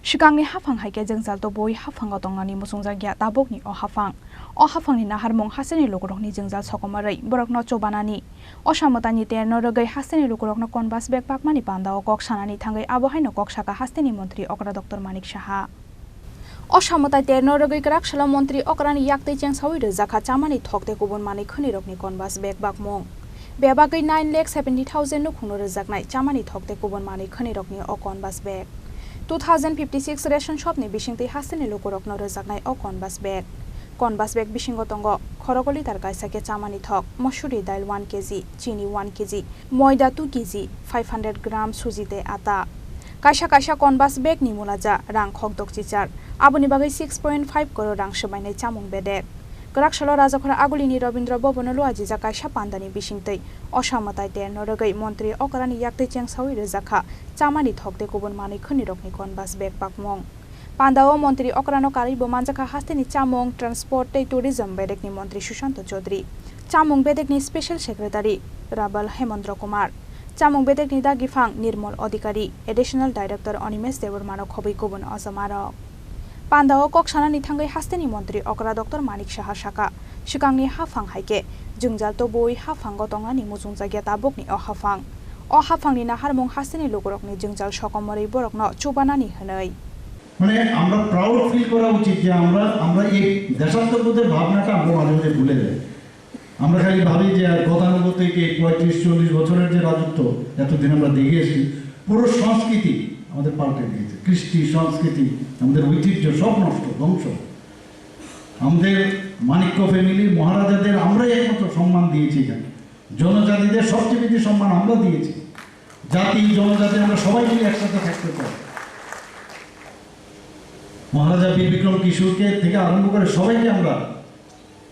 Shikangni hafang haike jengjal to boi hafang otongani musungjagia tabokni o hafangni naharmong haseni lokorokni jengjal sokomarai borokno chobanani o samotani te norogai haseni lokorokno konbas bek pakmani panda o kok sanani thangai abohaino kok saka hasteni mantri okra dr manik saha o samotai te norogai Kraksalo mantri Okrani Yaktwi Chengsawi Rwjakha Chamani Thok te Kubun mani Khonwirokni konbas bek bakmong bebagai 9,70,000 no khungno rwjaknai Chamani Thok te Kubun mani Khonwirokni o konbas bek 2056 ration shop ni bisingtei haseni lokorokno rwjaknai o konbas bag bisingo tongo khorokoli tar kaisake Chamani Thok mosuri dail 1 kg chini 1 kg moida 2 kg 500 gram sujite ata kaisa konbas bag ni mulaja rang khokdok chichar aboni bagai 6.5 crore rang sobainai chamung bedek Kraksalo Rwjakhara agulini Robindra Bobonolo ajija kaisa pandani bisingtei osamatai te norogai Mantri Okrani Yaktwi Chengsawi Rwjakha Chamani Thok te Kubun mani Khonwirokni konbas bag pakmong Pandao Mantri Okrano karibo manjaka hasteni chamung transport te tourism bedekni Mantri Sushanto Chaudhary chamung bedekni special secretary Rabal Hemendra Kumar chamung bedekni dagifang Nirmal Adhikari additional director Animesh Debormano khobai Kubun Azamaro Pandao kok sanani thangai hasteni Mantri Okra Dr Manik Saha Saka Shikangni hafang haike jengjal to boi hafang gotongani musungjagia tabokni o hafangni naharmong hasteni lokorokni jengjal sokomarai borokno chobanani hwnai মানে আমরা proud feel করা উচিত যে আমরা এই দেশাত্মবোধের ভাবনাটা আমরা মাঝে মাঝে ভুলে যাই আমরা খালি ভাবি যে গতানুগতিক থেকে 35-40 বছরের যে রাজত্ব এতদিন আমরা দেখে এসেছি পুরো সংস্কৃতি আমাদের পাল্টে দিয়েছে কৃষ্টি সংস্কৃতি আমাদের ঐতিহ্য সব নষ্ট ধ্বংস আমাদের মানিক্য ফ্যামিলির মহারাজাদের আমরাই একমাত্র সম্মান দিয়েছি এখানে জনজাতিদের সবচেয়ে বেশি সম্মান আমরা দিয়েছি জাতি জনজাতি আমরা সবাই মিলে একসাথে থাকতে চাই মহারাজা বীর বিক্রম কিশোরকে থেকে আরম্ভ করে সবাইকে আমরা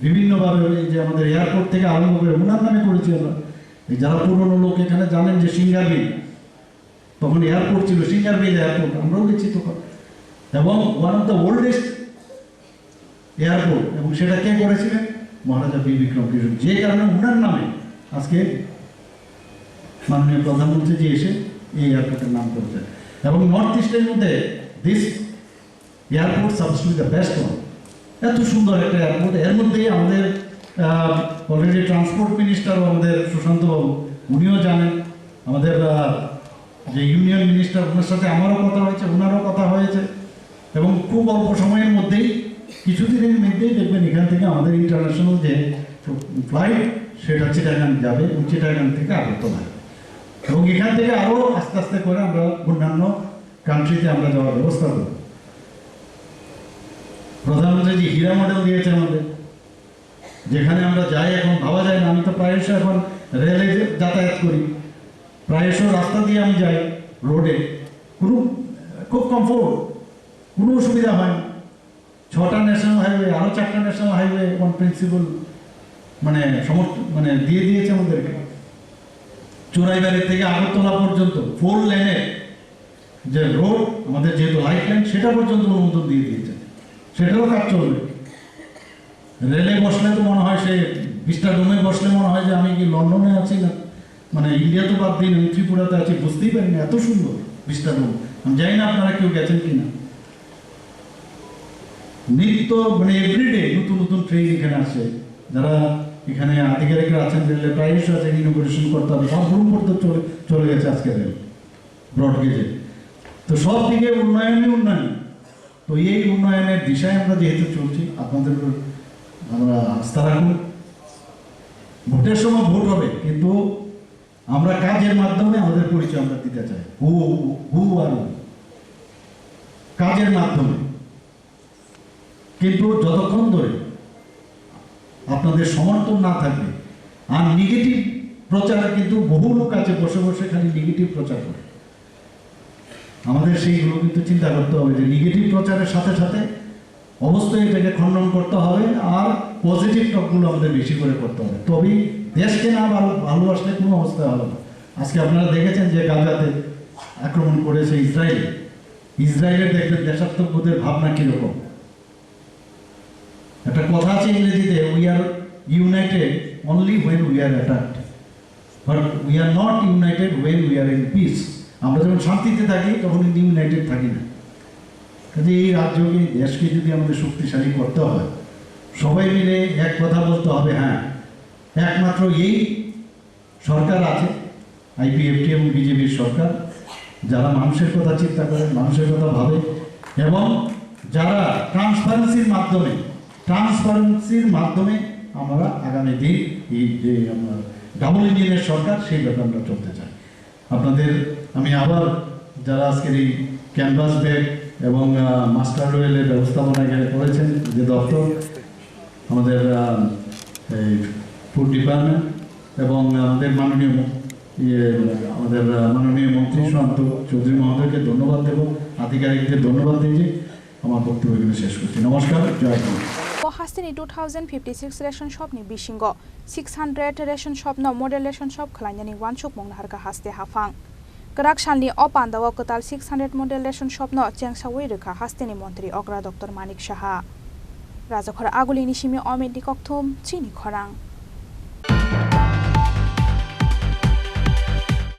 বিভিন্নভাবে যে আমাদের এয়ারপোর্ট থেকে আরম্ভ করে ওনার নামে করেছি আমরা যারা পুরনো লোক এখানে জানেন যে সিঙ্গারবিল তখন এয়ারপোর্ট ছিল সিঙ্গারবিল এয়ারপোর্ট আমরাও গেছি তখন এবং one of the oldest airport এবং সেটা কে করেছিলেন মহারাজা বীর বিক্রম কিশোর যে কারণে ওনার নামে আজকে মাননীয় প্রধানমন্ত্রী যে এসে এই এয়ারপোর্টের নাম করেছেন এবং নর্থ ইস্টের মধ্যে this airport substitute the best one এত সুন্দর একটা এয়ারপোর্ট এর মধ্যেই আমাদের অলরেডি ট্রান্সপোর্ট মিনিস্টারও আমাদের সুশান্ত বাবু উনিও জানেন আমাদের যে ইউনিয়ন মিনিস্টার ওনার সাথে আমারও কথা হয়েছে ওনারও কথা হয়েছে এবং খুব অল্প সময়ের মধ্যেই কিছুদিনের মধ্যেই দেখবেন এখান থেকে আমাদের ইন্টারন্যাশনাল যে ফ্লাইট সেটা চিটাগাং যাবে এবং চিটাগাং থেকে আগরতলা এবং এখান থেকে আরও আস্তে আস্তে করে আমরা অন্যান্য কান্ট্রিতে আমরা যাওয়ার ব্যবস্থা করব প্রধানমন্ত্রী যে হীরা মডেল দিয়েছে আমাদের যেখানে আমরা যাই এখন ভাবা যায় না আমি তো প্রায়শ এখন রেলে যাতায়াত করি প্রায়শ রাস্তা দিয়ে আমি যাই রোডে খুব কমফোর্ট কোনো অসুবিধা হয় না 6টা ন্যাশনাল হাইওয়ে আরও 4টা ন্যাশনাল হাইওয়ে অন প্রিন্সিপাল মানে দিয়ে দিয়েছে আমাদেরকে চোরাইবাড়ি থেকে আগরতলা পর্যন্ত 4 লেনের যে রোড আমাদের যেহেতু লাইফ লাইন সেটা পর্যন্ত অনুমোদন দিয়ে দিয়েছে সেটাও কাজ চলবে রেলে বসলে তো মনে হয় সে বিস্টাডোমে বসলে মনে হয় যে আমি কি লন্ডনে আছি না মানে ইন্ডিয়া তো বাদ দিন ত্রিপুরাতে আছি বুঝতেই পারি না এত সুন্দর বিস্টাডোম আমি জানি না আপনারা কেউ গেছেন কিনা নিত্য মানে এভরিডে নতুন নতুন ট্রেন এখানে আসে যারা এখানে আধিকারিকরা আছেন রেলে প্রায়শ আছে ইনোগ্রেশন করতে হবে সব রুম করতে চলে গেছে আজকে রেল ব্রডগেজে তো সব দিকে উন্নয়ন তো এই উন্নয়নের দিশায় আমরা যেহেতু চলছি আপনাদের আমরা আস্থা রাখুন ভোটের সময় ভোট হবে কিন্তু আমরা কাজের মাধ্যমে আমাদের পরিচয় আমরা দিতে চাই হু আর কাজের মাধ্যমে কিন্তু যতক্ষণ ধরে আপনাদের সমর্থন না থাকবে আর নেগেটিভ প্রচার কিন্তু বহু লোক আছে বসে বসে খালি নেগেটিভ প্রচার করে আমাদের সেইগুলো কিন্তু চিন্তা করতে হবে যে নেগেটিভ প্রচারের সাথে সাথে অবশ্যই এটাকে খণ্ডন করতে হবে আর পজিটিভ টকগুলো আমাদের বেশি করে করতে হবে তবেই দেশকে না ভালোবাসলে কোনো অবস্থা হবে না আজকে আপনারা দেখেছেন যে গাজাতে আক্রমণ করেছে ইসরায়েলের দেখবেন দেশাত্মবোধের ভাবনা কীরকম একটা কথা আছে ইংরেজিতে we are United only when we are attacked but we are not United when we are in peace আমরা যখন শান্তিতে থাকি তখন ইউনাইটেড থাকি না কাজে এই রাজ্যকে দেশকে যদি আমাদের শক্তিশালী করতে হয় সবাই মিলে এক কথা বলতে হবে। হ্যাঁ, একমাত্র এই সরকার আছে আইপিএফটি এবং বিজেপির সরকার, যারা মানুষের কথা চিন্তা করে, মানুষের কথা ভাবে এবং যারা ট্রান্সপারেন্সির মাধ্যমে আমরা আগামী দিন এই যে আমরা ডাবল ইঞ্জিনের সরকার সেই ব্যাপারটা চলতে চাই। আপনাদের আমি আবার যারা আজকের এই ক্যানভাস ব্যাগ এবং মাস্টার রয়েলের ব্যবস্থাপনা এখানে করেছেন, যে দপ্তর আমাদের এই ফুড ডিপার্টমেন্ট এবং আমাদের মাননীয় মন্ত্রী শান্ত চৌধুরী মহোদয়কে ধন্যবাদ দেব, আধিকারিকদের ধন্যবাদ দিয়ে আমার বক্তব্য এখানে শেষ করছি। নমস্কার, জয় Hind. Hastini 2056 ration shop ni bishingo 600 ration shop no model ration shop khlanyani wanchuk mong harga haste hafang. Kraksalo opandawa kotal 600 model ration shop no Chengsawi Rwjakha Hastini Mantri Dr. Manik Saha. Rwjakha agulini shimi omedi kokthum Chini Khorang.